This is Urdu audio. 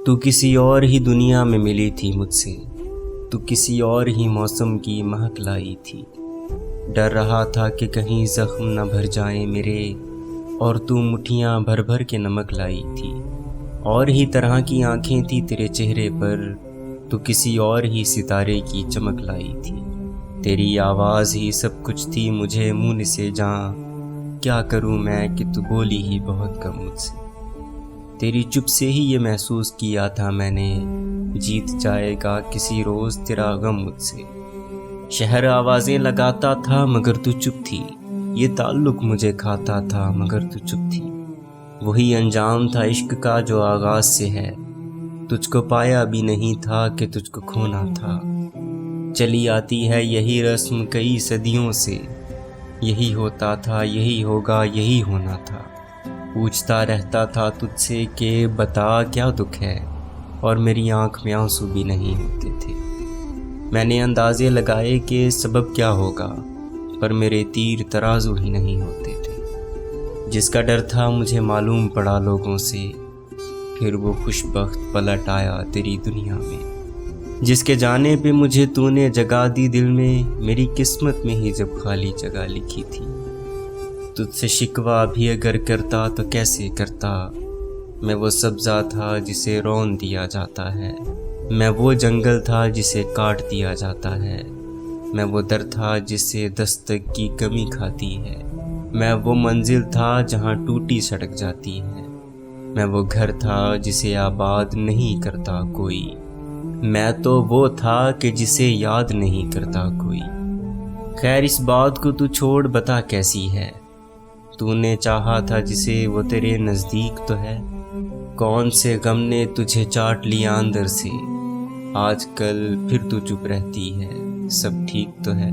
تو کسی اور ہی دنیا میں ملی تھی مجھ سے، تو کسی اور ہی موسم کی مہک لائی تھی۔ ڈر رہا تھا کہ کہیں زخم نہ بھر جائیں میرے، اور تو مٹھیاں بھر بھر کے نمک لائی تھی۔ اور ہی طرح کی آنکھیں تھی تیرے چہرے پر، تو کسی اور ہی ستارے کی چمک لائی تھی۔ تیری آواز ہی سب کچھ تھی مجھے منہ سے جاں، کیا کروں میں کہ تو بولی ہی بہت کم مجھ سے۔ تیری چپ سے ہی یہ محسوس کیا تھا میں نے، جیت جائے گا کسی روز تیرا غم مجھ سے۔ شہر آوازیں لگاتا تھا مگر تو چپ تھی، یہ تعلق مجھے کھاتا تھا مگر تو چپ تھی۔ وہی انجام تھا عشق کا جو آغاز سے ہے، تجھ کو پایا بھی نہیں تھا کہ تجھ کو کھونا تھا۔ چلی آتی ہے یہی رسم کئی صدیوں سے، یہی ہوتا تھا یہی ہوگا یہی ہونا تھا۔ پوچھتا رہتا تھا تجھ سے کہ بتا کیا دکھ ہے، اور میری آنکھ میں آنسو بھی نہیں ہوتے تھے۔ میں نے اندازے لگائے کہ سبب کیا ہوگا، پر میرے تیر ترازو ہی نہیں ہوتے تھے۔ جس کا ڈر تھا مجھے معلوم پڑا لوگوں سے، پھر وہ خوش بخت پلٹ آیا تیری دنیا میں۔ جس کے جانے پہ مجھے تو نے جگہ دی دل میں، میری قسمت میں ہی جب خالی جگہ لکھی تھی۔ تجھ سے شکوہ بھی اگر کرتا تو کیسے کرتا، میں وہ سبزہ تھا جسے رون دیا جاتا ہے، میں وہ جنگل تھا جسے کاٹ دیا جاتا ہے، میں وہ در تھا جسے دستک کی کمی کھاتی ہے، میں وہ منزل تھا جہاں ٹوٹی سڑک جاتی ہے، میں وہ گھر تھا جسے آباد نہیں کرتا کوئی، میں تو وہ تھا کہ جسے یاد نہیں کرتا کوئی۔ خیر اس بات کو تو چھوڑ، بتا کیسی ہے تو نے چاہا تھا جسے وہ تیرے نزدیک تو ہے۔ کون سے غم نے تجھے چاٹ لیا اندر سے، آج کل پھر تو چپ رہتی ہے، سب ٹھیک تو ہے۔